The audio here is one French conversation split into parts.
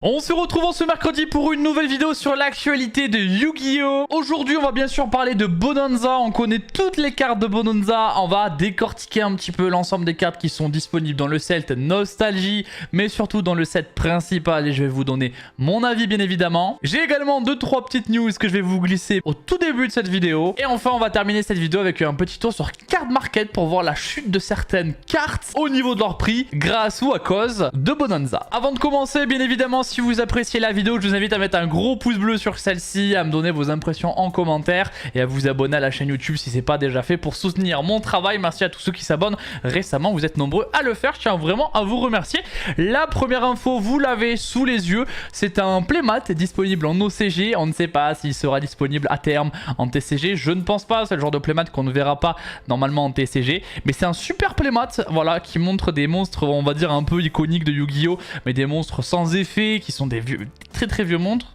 On se retrouve en ce mercredi pour une nouvelle vidéo sur l'actualité de Yu-Gi-Oh! Aujourd'hui, on va bien sûr parler de Bonanza. On connaît toutes les cartes de Bonanza. On va décortiquer un petit peu l'ensemble des cartes qui sont disponibles dans le set Nostalgie, mais surtout dans le set principal. Et je vais vous donner mon avis, bien évidemment. J'ai également 2-3 petites news que je vais vous glisser au tout début de cette vidéo. Et enfin, on va terminer cette vidéo avec un petit tour sur Card Market pour voir la chute de certaines cartes au niveau de leur prix grâce ou à cause de Bonanza. Avant de commencer, bien évidemment, si vous appréciez la vidéo, je vous invite à mettre un gros pouce bleu sur celle-ci, à me donner vos impressions en commentaire et à vous abonner à la chaîne YouTube si ce n'est pas déjà fait pour soutenir mon travail. Merci à tous ceux qui s'abonnent récemment, vous êtes nombreux à le faire, je tiens vraiment à vous remercier. La première info, vous l'avez sous les yeux, c'est un playmat disponible en OCG, on ne sait pas s'il sera disponible à terme en TCG, je ne pense pas, c'est le genre de playmat qu'on ne verra pas normalement en TCG, mais c'est un super playmat, voilà, qui montre des monstres, on va dire un peu iconiques de Yu-Gi-Oh, mais des monstres sans effet, qui sont des vieux, très vieux monstres,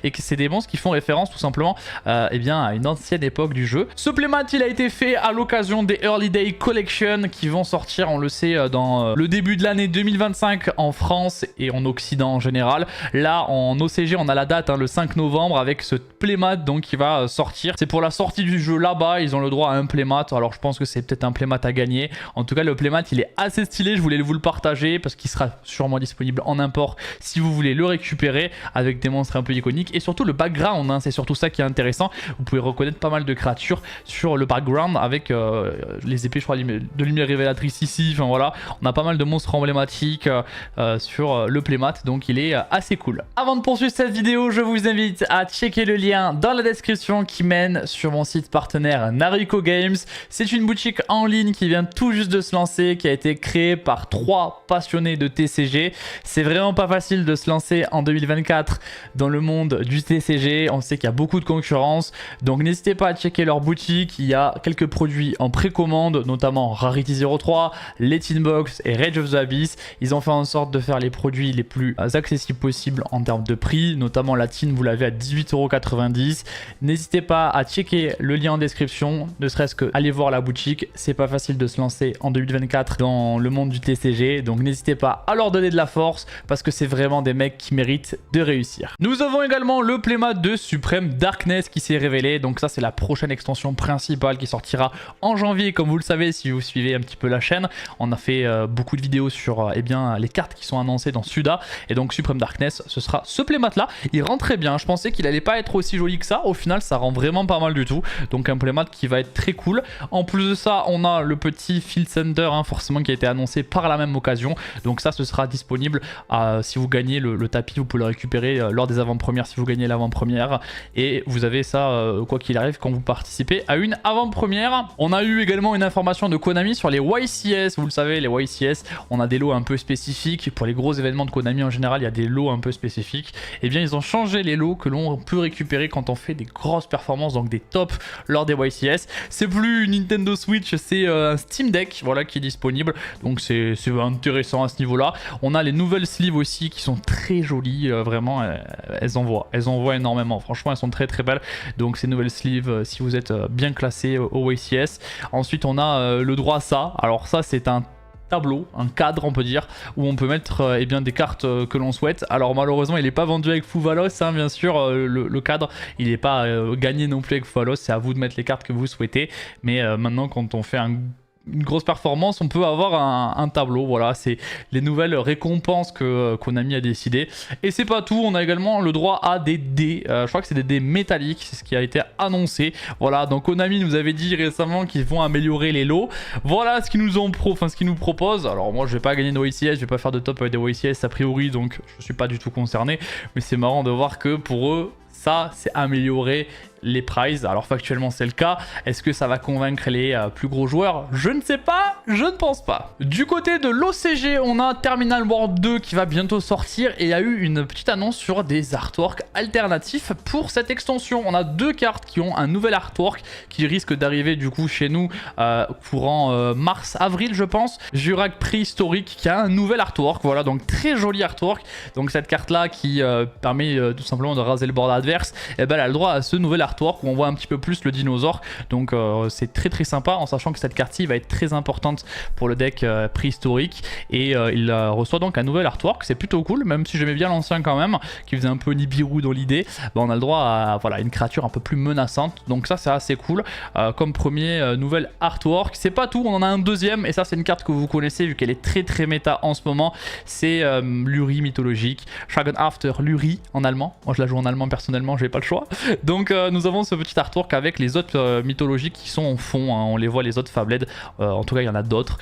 et que c'est des monstres qui font référence tout simplement eh bien, à une ancienne époque du jeu. Ce playmat, il a été fait à l'occasion des Early Day Collection qui vont sortir, on le sait, dans le début de l'année 2025 en France et en Occident en général. Là, en OCG, on a la date, le 5 novembre, avec ce playmat donc qui va sortir. C'est pour la sortie du jeu là-bas, ils ont le droit à un playmat. Alors je pense que c'est peut-être un playmat à gagner. En tout cas, le playmat, il est assez stylé, je voulais vous le partager parce qu'il sera sûrement disponible en import si vous voulez le récupérer, avec des monstres un peu iconiques et surtout le background, c'est surtout ça qui est intéressant. Vous pouvez reconnaître pas mal de créatures sur le background avec les épées, je crois, de lumière révélatrice ici. Enfin voilà, on a pas mal de monstres emblématiques sur le playmat, donc il est assez cool. Avant de poursuivre cette vidéo, je vous invite à checker le lien dans la description qui mène sur mon site partenaire Nariko Games. C'est une boutique en ligne qui vient tout juste de se lancer, qui a été créée par 3 passionnés de TCG. C'est vraiment pas facile de se lancer en 2024 dans le monde du TCG, on sait qu'il y a beaucoup de concurrence, donc n'hésitez pas à checker leur boutique. Il y a quelques produits en précommande, notamment Rarity 03, les Tinbox et Rage of the Abyss. Ils ont fait en sorte de faire les produits les plus accessibles possibles en termes de prix, notamment la Tin, vous l'avez à 18,90 €. N'hésitez pas à checker le lien en description, ne serait-ce que aller voir la boutique. C'est pas facile de se lancer en 2024 dans le monde du TCG, donc n'hésitez pas à leur donner de la force parce que c'est vraiment des mecs qui méritent de réussir. Nous avons également le playmat de Supreme Darkness qui s'est révélé, donc ça c'est la prochaine extension principale qui sortira en janvier. Comme vous le savez, si vous suivez un petit peu la chaîne, on a fait beaucoup de vidéos sur eh bien, les cartes qui sont annoncées dans Suda, et donc Supreme Darkness, ce sera ce playmat là. Il rend très bien, je pensais qu'il allait pas être aussi joli que ça, au final ça rend vraiment pas mal du tout, donc un playmat qui va être très cool. En plus de ça, on a le petit Field Center, forcément, qui a été annoncé par la même occasion, donc ça ce sera disponible si vous gagnez le tapis, vous pouvez le récupérer lors des avant-premières si vous gagnez l'avant-première, et vous avez ça quoi qu'il arrive quand vous participez à une avant-première. On a eu également une information de Konami sur les YCS, vous le savez, les YCS, on a des lots un peu spécifiques pour les gros événements de Konami. En général il y a des lots un peu spécifiques, et bien ils ont changé les lots que l'on peut récupérer quand on fait des grosses performances, donc des tops lors des YCS. C'est plus une Nintendo Switch, c'est un Steam Deck, voilà, qui est disponible, donc c'est intéressant à ce niveau là. On a les nouvelles sleeves aussi qui sont très jolies, vraiment elles envoient énormément, franchement elles sont très belles, donc ces nouvelles sleeves si vous êtes bien classé au YCS. Ensuite on a le droit à ça, alors ça c'est un tableau, un cadre on peut dire, où on peut mettre eh bien, des cartes que l'on souhaite. Alors malheureusement il n'est pas vendu avec Fouvalos, bien sûr, le cadre il n'est pas gagné non plus avec Fouvalos, c'est à vous de mettre les cartes que vous souhaitez, mais maintenant quand on fait une grosse performance, on peut avoir un tableau. Voilà, c'est les nouvelles récompenses que Konami a décidé. Et c'est pas tout, on a également le droit à des dés, je crois que c'est des dés métalliques, c'est ce qui a été annoncé. Voilà, donc Konami nous avait dit récemment qu'ils vont améliorer les lots. Voilà ce qu'ils nous proposent. Alors moi je vais pas gagner de YCS, je vais pas faire de top avec des YCS a priori, donc je suis pas du tout concerné, mais c'est marrant de voir que pour eux ça c'est améliorer les prizes. Alors factuellement c'est le cas, est-ce que ça va convaincre les plus gros joueurs? Je ne sais pas, je ne pense pas. Du côté de l'OCG, on a Terminal World 2 qui va bientôt sortir, et il y a eu une petite annonce sur des artworks alternatifs pour cette extension. On a 2 cartes qui ont un nouvel artwork qui risque d'arriver du coup chez nous courant mars-avril je pense. Jurak Préhistorique qui a un nouvel artwork, voilà, donc très joli artwork. Donc cette carte là qui permet tout simplement de raser le board adverse, et ben elle a le droit à ce nouvel artwork artwork où on voit un petit peu plus le dinosaure. Donc c'est très sympa, en sachant que cette carte-ci va être très importante pour le deck préhistorique. Et il reçoit donc un nouvel artwork, c'est plutôt cool, même si j'aimais bien l'ancien quand même, qui faisait un peu Nibiru dans l'idée. Bah, on a le droit à voilà, une créature un peu plus menaçante, donc ça c'est assez cool. Comme premier nouvel artwork, c'est pas tout, on en a un deuxième, et ça c'est une carte que vous connaissez vu qu'elle est très méta en ce moment. C'est Luri mythologique, Dragon After Luri en allemand. Moi je la joue en allemand personnellement, j'ai pas le choix. Donc nous avons ce petit artwork avec les autres mythologiques qui sont en fond, hein. On les voit, les autres Fabled, en tout cas il y en a d'autres.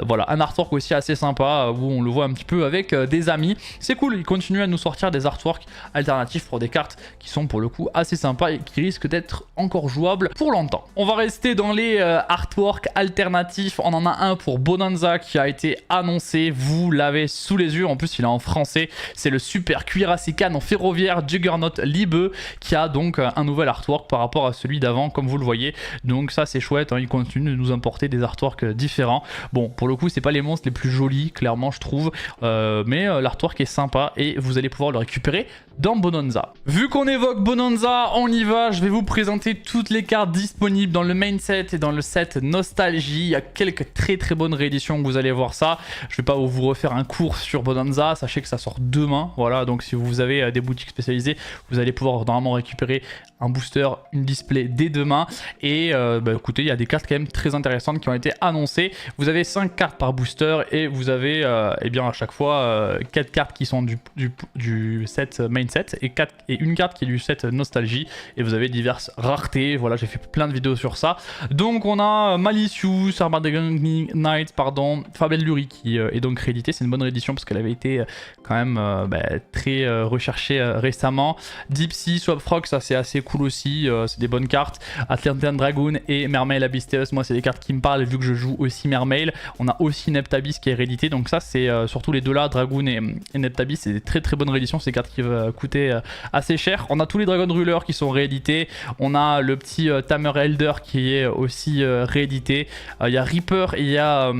Voilà, un artwork aussi assez sympa où on le voit un petit peu avec des amis. C'est cool, ils continuent à nous sortir des artworks alternatifs pour des cartes qui sont pour le coup assez sympas et qui risquent d'être encore jouables pour longtemps. On va rester dans les artworks alternatifs. On en a un pour Bonanza qui a été annoncé, vous l'avez sous les yeux, en plus il est en français. C'est le super cuirassé canon ferroviaire Juggernaut Liebe qui a donc un nouvel artwork par rapport à celui d'avant, comme vous le voyez. Donc ça c'est chouette, hein, il continue de nous importer des artworks différents. Bon, pour le coup c'est pas les monstres les plus jolis clairement je trouve, mais l'artwork est sympa et vous allez pouvoir le récupérer dans Bonanza. Vu qu'on évoque Bonanza, on y va. Je vais vous présenter toutes les cartes disponibles dans le main set et dans le set Nostalgie. Il y a quelques très bonnes rééditions, vous allez voir ça. Je vais pas vous refaire un cours sur Bonanza, sachez que ça sort demain. Voilà, donc si vous avez des boutiques spécialisées, vous allez pouvoir normalement récupérer un booster, une display dès demain. Et bah, écoutez, il y a des cartes quand même très intéressantes qui ont été annoncées. Vous avez 5 cartes par booster et vous avez eh bien à chaque fois 4 cartes qui sont du set main set et une carte qui est du set Nostalgie, et vous avez diverses raretés. Voilà, j'ai fait plein de vidéos sur ça. Donc on a Malicious, Armageddon Knight, pardon, Fabled Luri qui est donc réédité. C'est une bonne réédition parce qu'elle avait été quand même très recherchée récemment. Deep Sea, Swap Frog, ça c'est assez cool aussi, c'est des bonnes cartes. Atlantean Dragoon et Mermail Abyss, moi c'est des cartes qui me parlent vu que je joue aussi Mermail. On a aussi Neptabis qui est réédité, donc ça c'est surtout les deux là, Dragoon et Neptabis, c'est des très bonnes rééditions, c'est des cartes qui vont coûter assez cher. On a tous les Dragon Ruler qui sont réédités, on a le petit Tamer Elder qui est aussi réédité, il y a Reaper et il y a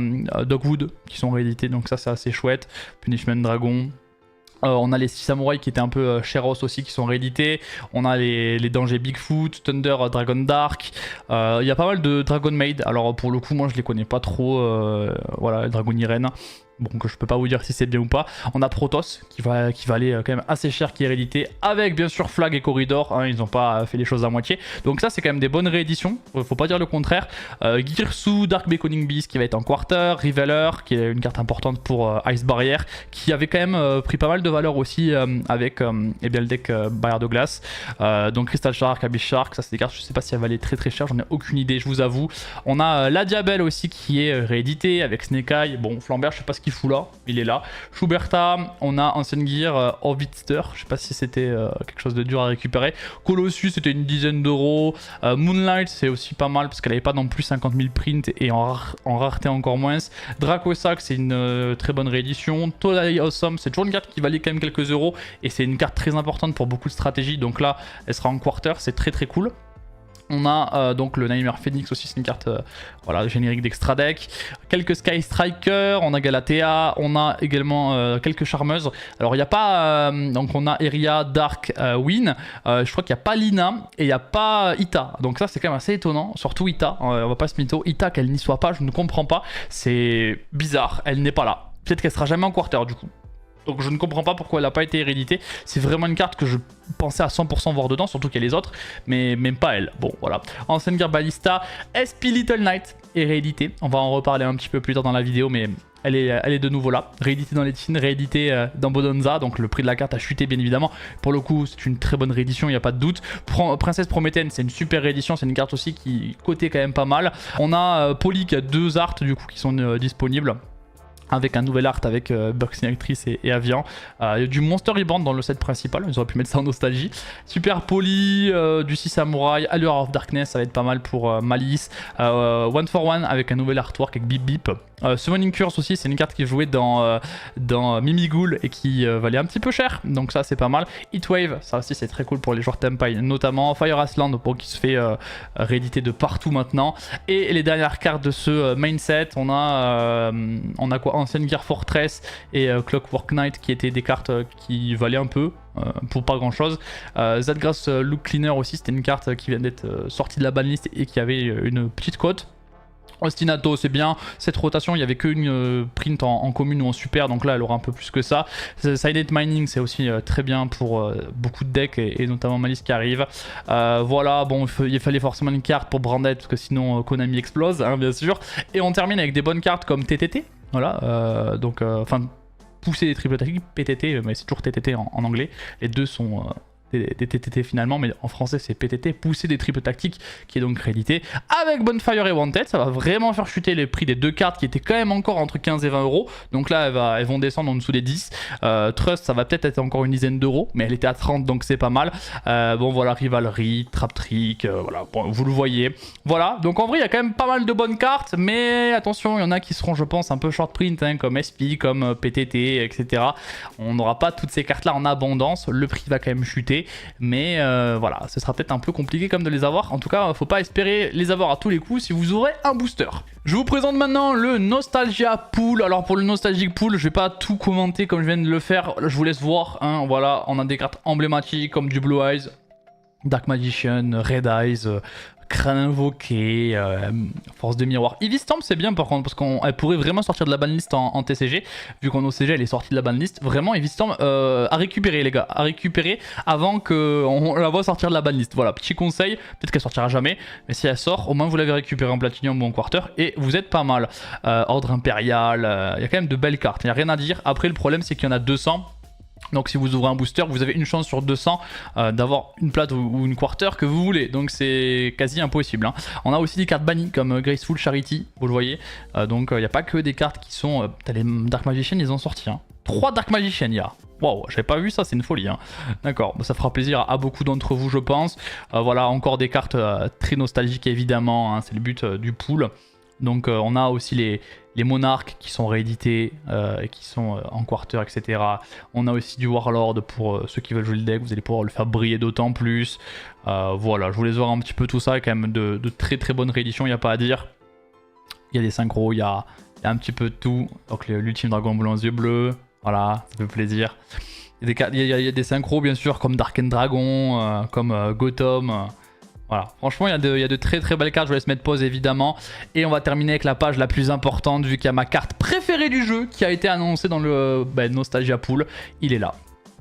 Dogwood qui sont réédités, donc ça c'est assez chouette. Punishment Dragon. On a les 6 samouraïs qui étaient un peu Sheros aussi qui sont réédités. On a les dangers Bigfoot, Thunder, Dragon Dark. Il y a pas mal de Dragon Maid. Alors pour le coup moi je les connais pas trop. Voilà, Dragon Irene. Bon, que je peux pas vous dire si c'est bien ou pas. On a Protoss qui va aller quand même assez cher, qui est réédité avec bien sûr Flag et Corridor, hein, ils n'ont pas fait les choses à moitié. Donc ça c'est quand même des bonnes rééditions, faut pas dire le contraire. Girsu, Dark Beckoning Beast qui va être en quarter, Reveler qui est une carte importante pour Ice Barrier, qui avait quand même pris pas mal de valeur aussi avec eh bien, le deck Barrière de Glace. Donc Crystal Shark, Abyss Shark, ça c'est des cartes, je sais pas si elles valaient très cher, j'en ai aucune idée, je vous avoue. On a la Diabelle aussi qui est rééditée avec Snake Eye. Bon, Flambert, je sais pas ce qu'il fout là, il est là. Schuberta, on a Ancien Gear, Orbitster, je sais pas si c'était quelque chose de dur à récupérer. Colossus, c'était une dizaine d'euros. Moonlight, c'est aussi pas mal parce qu'elle avait pas non plus 50 000 prints et en rareté encore moins. Dracosac, c'est une très bonne réédition. Totally Awesome, c'est toujours une carte qui valait quand même quelques euros et c'est une carte très importante pour beaucoup de stratégies, donc là elle sera en quarter, c'est très cool. On a donc le Nightmare Phoenix aussi, c'est une carte voilà, générique d'extra deck. Quelques Sky Striker, on a Galatea, on a également quelques charmeuses. Alors il n'y a pas, donc on a Eria, Dark, Win, je crois qu'il n'y a pas Lina et il n'y a pas Ita. Donc ça c'est quand même assez étonnant, surtout Ita, on va pas se mytho. Ita, qu'elle n'y soit pas, je ne comprends pas, c'est bizarre, elle n'est pas là. Peut-être qu'elle sera jamais en quarter du coup. Donc je ne comprends pas pourquoi elle n'a pas été héréditée. C'est vraiment une carte que je pensais à 100% voir dedans, surtout qu'il y a les autres, mais même pas elle. Bon voilà. Ancien Gear Ballista, SP Little Knight est rééditée. On va en reparler un petit peu plus tard dans la vidéo, mais elle est de nouveau là. Rééditée dans les Tines, rééditée dans Bonanza, donc le prix de la carte a chuté bien évidemment. Pour le coup c'est une très bonne réédition, il n'y a pas de doute. Princesse Prométhène, c'est une super réédition, c'est une carte aussi qui cotait quand même pas mal. On a Poly qui a 2 arts du coup qui sont disponibles, avec un nouvel art avec Burksy Actrice et Avian. Il y a du Monster Reborn dans le set principal, ils auraient pu mettre ça en nostalgie. Super Poly, du 6 Samouraï, Allure of Darkness, ça va être pas mal pour Malice. One for One avec un nouvel artwork avec Bip Bip. Summoning Curse aussi, c'est une carte qui est jouée dans Mimighoul et qui valait un petit peu cher, donc ça c'est pas mal. Heatwave, ça aussi c'est très cool pour les joueurs Tempai, notamment Fire Asland qui se fait rééditer de partout maintenant. Et les dernières cartes de ce main set, on a quoi? Ancienne Gear Fortress et Clockwork Knight qui étaient des cartes qui valaient un peu. Pour pas grand chose. Zadgrass Look Cleaner aussi, c'était une carte qui vient d'être sortie de la banlist et qui avait une petite cote. Ostinato, c'est bien. Cette rotation, il n'y avait qu'une print en commune ou en super, donc là elle aura un peu plus que ça. Silent Mining, c'est aussi très bien pour beaucoup de decks et notamment Malice qui arrive. Voilà, bon, il fallait forcément une carte pour Branded parce que sinon Konami explose, hein, bien sûr. Et on termine avec des bonnes cartes comme TTT. Voilà, donc, enfin, pousser des triples tactiques, PTT, mais c'est toujours TTT en anglais. Les deux sont des TTT finalement, mais en français c'est PTT, pousser des triples tactiques, qui est donc crédité. Avec Bonfire et Wanted, ça va vraiment faire chuter les prix des deux cartes qui étaient quand même encore entre 15 et 20 euros. Donc là, elles vont descendre en dessous des 10. Trust, ça va peut-être être encore une dizaine d'euros, mais elle était à 30, donc c'est pas mal. Bon voilà, Rivalry, Trap Trick, voilà, bon, vous le voyez. Voilà, donc en vrai, il y a quand même pas mal de bonnes cartes, mais attention, il y en a qui seront, je pense, un peu short print, hein, comme SP, comme PTT, etc. On n'aura pas toutes ces cartes-là en abondance, le prix va quand même chuter. Mais voilà, ce sera peut-être un peu compliqué comme de les avoir. En tout cas, faut pas espérer les avoir à tous les coups si vous aurez un booster. Je vous présente maintenant le Nostalgia Pool. Alors pour le Nostalgic Pool, je vais pas tout commenter comme je viens de le faire. Je vous laisse voir, hein. Voilà, on a des cartes emblématiques comme du Blue Eyes, Dark Magician, Red Eyes, Crâne Invoqué, Force de Miroir. Ivy Stamp c'est bien par contre parce qu'elle pourrait vraiment sortir de la banlist en TCG. Vu qu'en OCG elle est sortie de la banlist. Vraiment Ivy Stamp à récupérer les gars. À récupérer avant qu'on la voit sortir de la banlist. Voilà, petit conseil. Peut-être qu'elle sortira jamais. Mais si elle sort, au moins vous l'avez récupérée en Platinum ou en Quarter. Et vous êtes pas mal. Ordre Impérial. Il y a quand même de belles cartes. Il n'y a rien à dire. Après le problème c'est qu'il y en a 200. Donc si vous ouvrez un booster, vous avez une chance sur 200 d'avoir une plate ou une quarter que vous voulez. Donc c'est quasi impossible, hein. On a aussi des cartes bannies comme Graceful Charity, vous le voyez. Donc il n'y a pas que des cartes qui sont... les Dark Magician, ils ont sorti, hein. 3 Dark Magician, il y a. Waouh, j'avais pas vu ça, c'est une folie, hein. D'accord, ça fera plaisir à beaucoup d'entre vous, je pense. Voilà, encore des cartes très nostalgiques évidemment, hein. C'est le but du pool. Donc on a aussi les monarques qui sont réédités, qui sont en quarter, etc. On a aussi du Warlord pour ceux qui veulent jouer le deck, vous allez pouvoir le faire briller d'autant plus. Voilà, je voulais voir un petit peu tout ça, il y a quand même de très très bonnes rééditions, il n'y a pas à dire. Il y a des synchros, il y a un petit peu de tout. Donc l'ultime Dragon Bleu aux yeux bleus, voilà, ça fait plaisir. Il y a des synchros bien sûr comme Darken Dragon, comme Gotham. Voilà, franchement il y a de très très belles cartes, je vous laisse mettre pause évidemment. Et on va terminer avec la page la plus importante vu qu'il y a ma carte préférée du jeu qui a été annoncée dans le Nostalgia Pool. Il est là.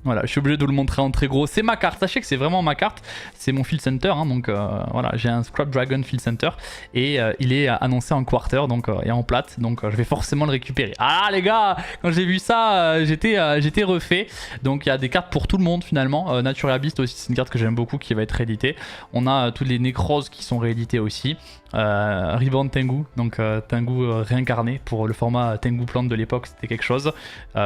Voilà, je suis obligé de le montrer en très gros. C'est ma carte, sachez que c'est vraiment ma carte. C'est mon Field Center, hein, donc voilà, j'ai un Scrap Dragon Field Center. Et il est annoncé en quarter donc, et en plate, donc je vais forcément le récupérer. Ah les gars, quand j'ai vu ça, j'étais refait. Donc il y a des cartes pour tout le monde finalement. Natural Beast aussi, c'est une carte que j'aime beaucoup qui va être rééditée. On a tous les Necros qui sont réédités aussi. Reborn Tengu, donc Tengu réincarné pour le format Tengu Plant de l'époque, c'était quelque chose.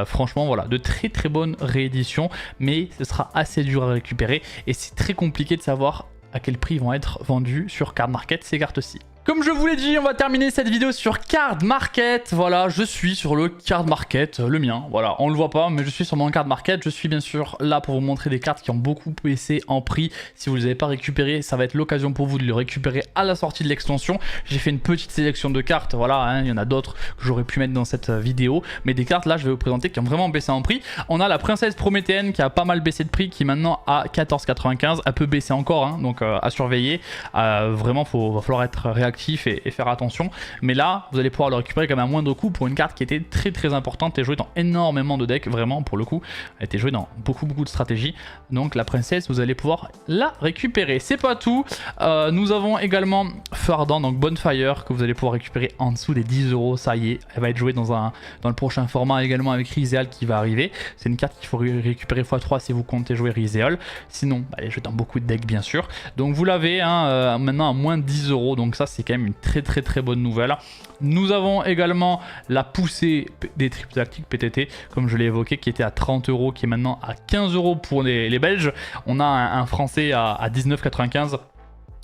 Franchement voilà, de très très bonnes rééditions, mais ce sera assez dur à récupérer et c'est très compliqué de savoir à quel prix vont être vendus sur Card Market ces cartes-ci. Comme je vous l'ai dit, on va terminer cette vidéo sur Card Market. Voilà, je suis sur le Card Market, le mien. Voilà, on le voit pas, mais je suis sur mon Card Market. Je suis bien sûr là pour vous montrer des cartes qui ont beaucoup baissé en prix. Si vous ne les avez pas récupérées, ça va être l'occasion pour vous de les récupérer à la sortie de l'extension. J'ai fait une petite sélection de cartes, voilà, hein, il y en a d'autres que j'aurais pu mettre dans cette vidéo. Mais des cartes là, je vais vous présenter qui ont vraiment baissé en prix. On a la Princesse Prométhéenne qui a pas mal baissé de prix, qui est maintenant à 14,95. Elle peut baisser encore, hein, donc à surveiller. Vraiment, va falloir être réactif et faire attention, mais là vous allez pouvoir le récupérer quand même à moindre coût pour une carte qui était très très importante et jouée dans énormément de decks, vraiment pour le coup elle était jouée dans beaucoup de stratégies. Donc la princesse, vous allez pouvoir la récupérer. C'est pas tout, nous avons également Fardant, donc Bonfire, que vous allez pouvoir récupérer en dessous des 10 euros. Ça y est, elle va être jouée dans le prochain format également avec Rizeal qui va arriver. C'est une carte qu'il faut récupérer x3 si vous comptez jouer Rizeal, sinon elle est jouée dans beaucoup de decks bien sûr. Donc vous l'avez, hein, maintenant à moins de 10 euros, donc ça c'est quand même une très bonne nouvelle. Nous avons également la poussée des triples tactiques PTT, comme je l'ai évoqué, qui était à 30 euros, qui est maintenant à 15 euros pour les Belges. On a un français à 19,95.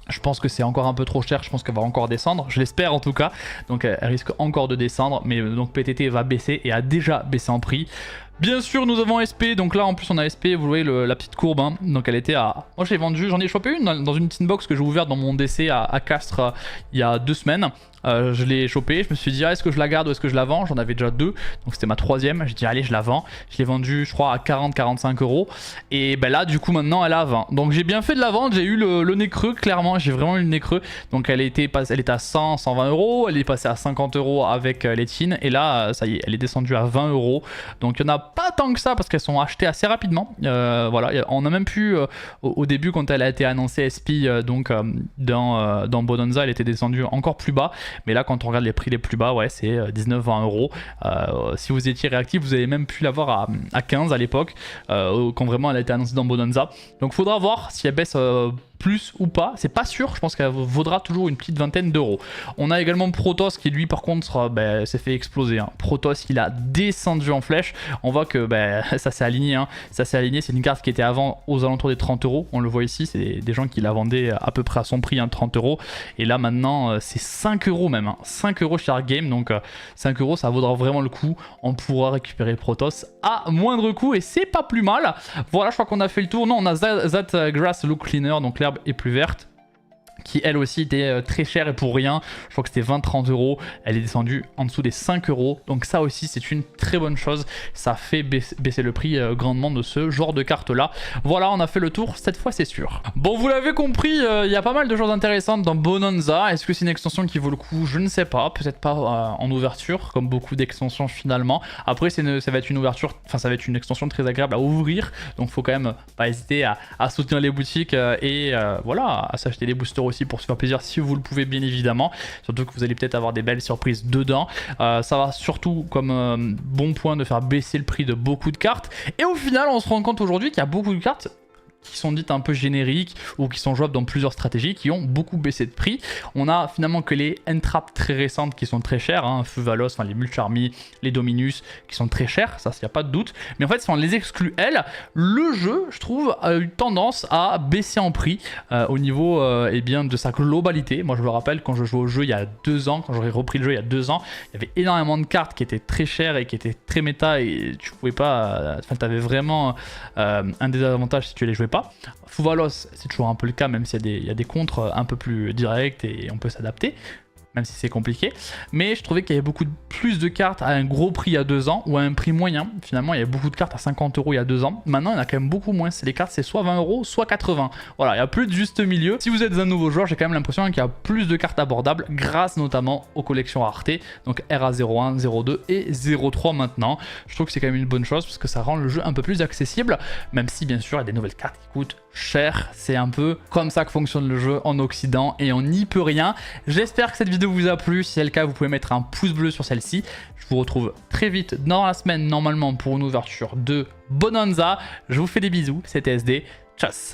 Je pense que c'est encore un peu trop cher, je pense qu'elle va encore descendre, je l'espère en tout cas. Donc elle risque encore de descendre, mais donc PTT va baisser et a déjà baissé en prix. Bien sûr, nous avons SP, donc là en plus on a SP, vous voyez la petite courbe, hein. Donc elle était à... Moi je l'ai vendue, j'en ai chopé une dans une tin box que j'ai ouverte dans mon DC à Castres il y a 2 semaines. Je l'ai chopé, je me suis dit est-ce que je la garde ou est-ce que je la vends. J'en avais déjà 2, donc c'était ma 3ème. J'ai dit allez je la vends. Je l'ai vendue je crois à 40-45 euros. Et ben là du coup maintenant elle est à 20. Donc j'ai bien fait de la vendre, j'ai eu le nez creux, clairement j'ai vraiment eu le nez creux. Donc elle était à 100, 120 euros, elle est passée à 50 euros avec les tines. Et là ça y est, elle est descendue à 20 euros. Donc il n'y en a pas tant que ça parce qu'elles sont achetées assez rapidement. Voilà, on a même pu au début quand elle a été annoncée SP dans Bonanza, elle était descendue encore plus bas. Mais là quand on regarde les prix les plus bas, ouais c'est 19-20 euros. Si vous étiez réactif, vous avez même pu l'avoir à 15 à l'époque, quand vraiment elle a été annoncée dans Bonanza. Donc faudra voir si elle baisse plus ou pas, c'est pas sûr, je pense qu'elle vaudra toujours une petite vingtaine d'euros. On a également Protoss qui lui par contre s'est fait exploser, hein. Protoss il a descendu en flèche, on voit que ça s'est aligné, hein. Ça s'est aligné, c'est une carte qui était avant aux alentours des 30 euros, on le voit ici, c'est des gens qui la vendaient à peu près à son prix, hein, 30 euros, et là maintenant c'est 5 euros même, hein. 5 euros chez Arc Game, donc 5 euros ça vaudra vraiment le coup, on pourra récupérer Protoss à moindre coût et c'est pas plus mal. Voilà, je crois qu'on a fait le tour. Non, on a That Grass Look Cleaner, donc l'herbe est plus verte, qui elle aussi était très chère et pour rien, je crois que c'était 20-30 euros, elle est descendue en dessous des 5 euros, donc ça aussi c'est une très bonne chose, ça fait baisser le prix grandement de ce genre de carte là. Voilà, on a fait le tour, cette fois c'est sûr. Bon, vous l'avez compris, il y a pas mal de choses intéressantes dans Bonanza. Est-ce que c'est une extension qui vaut le coup? Je ne sais pas, peut-être pas en ouverture, comme beaucoup d'extensions finalement. Après ça va être une ouverture, enfin ça va être une extension très agréable à ouvrir, donc faut quand même pas hésiter à soutenir les boutiques et voilà, à s'acheter des boosters aussi pour se faire plaisir si vous le pouvez bien évidemment, surtout que vous allez peut-être avoir des belles surprises dedans. Ça va surtout comme bon point de faire baisser le prix de beaucoup de cartes, et au final on se rend compte aujourd'hui qu'il y a beaucoup de cartes qui sont dites un peu génériques ou qui sont jouables dans plusieurs stratégies qui ont beaucoup baissé de prix. On a finalement que les entraps très récentes qui sont très chères, hein, Fuvalos, enfin les Mulcharmy, les Dominus qui sont très chers, ça il n'y a pas de doute. Mais en fait si on les exclut elles, le jeu je trouve a eu tendance à baisser en prix au niveau eh bien, de sa globalité. Moi je me rappelle quand je jouais au jeu il y a 2 ans, quand j'aurais repris le jeu il y a 2 ans, il y avait énormément de cartes qui étaient très chères et qui étaient très méta et tu pouvais pas, enfin tu avais vraiment un désavantage si tu les jouais pas. Fuvalos c'est toujours un peu le cas, même s'il y a des contres un peu plus directs et on peut s'adapter, même si c'est compliqué. Mais je trouvais qu'il y avait beaucoup plus de cartes à un gros prix il y a 2 ans ou à un prix moyen. Finalement, il y avait beaucoup de cartes à 50 euros il y a 2 ans. Maintenant, il y en a quand même beaucoup moins. Les cartes, c'est soit 20 euros, soit 80. Voilà, il n'y a plus de juste milieu. Si vous êtes un nouveau joueur, j'ai quand même l'impression qu'il y a plus de cartes abordables grâce notamment aux collections rareté. Donc RA01, 02 et 03 maintenant. Je trouve que c'est quand même une bonne chose parce que ça rend le jeu un peu plus accessible. Même si, bien sûr, il y a des nouvelles cartes qui coûtent cher. C'est un peu comme ça que fonctionne le jeu en Occident et on n'y peut rien. J'espère que cette vidéo vous a plu. Si c'est le cas, vous pouvez mettre un pouce bleu sur celle-ci. Je vous retrouve très vite dans la semaine normalement pour une ouverture de Bonanza. Je vous fais des bisous, c'était SD. Tchuss.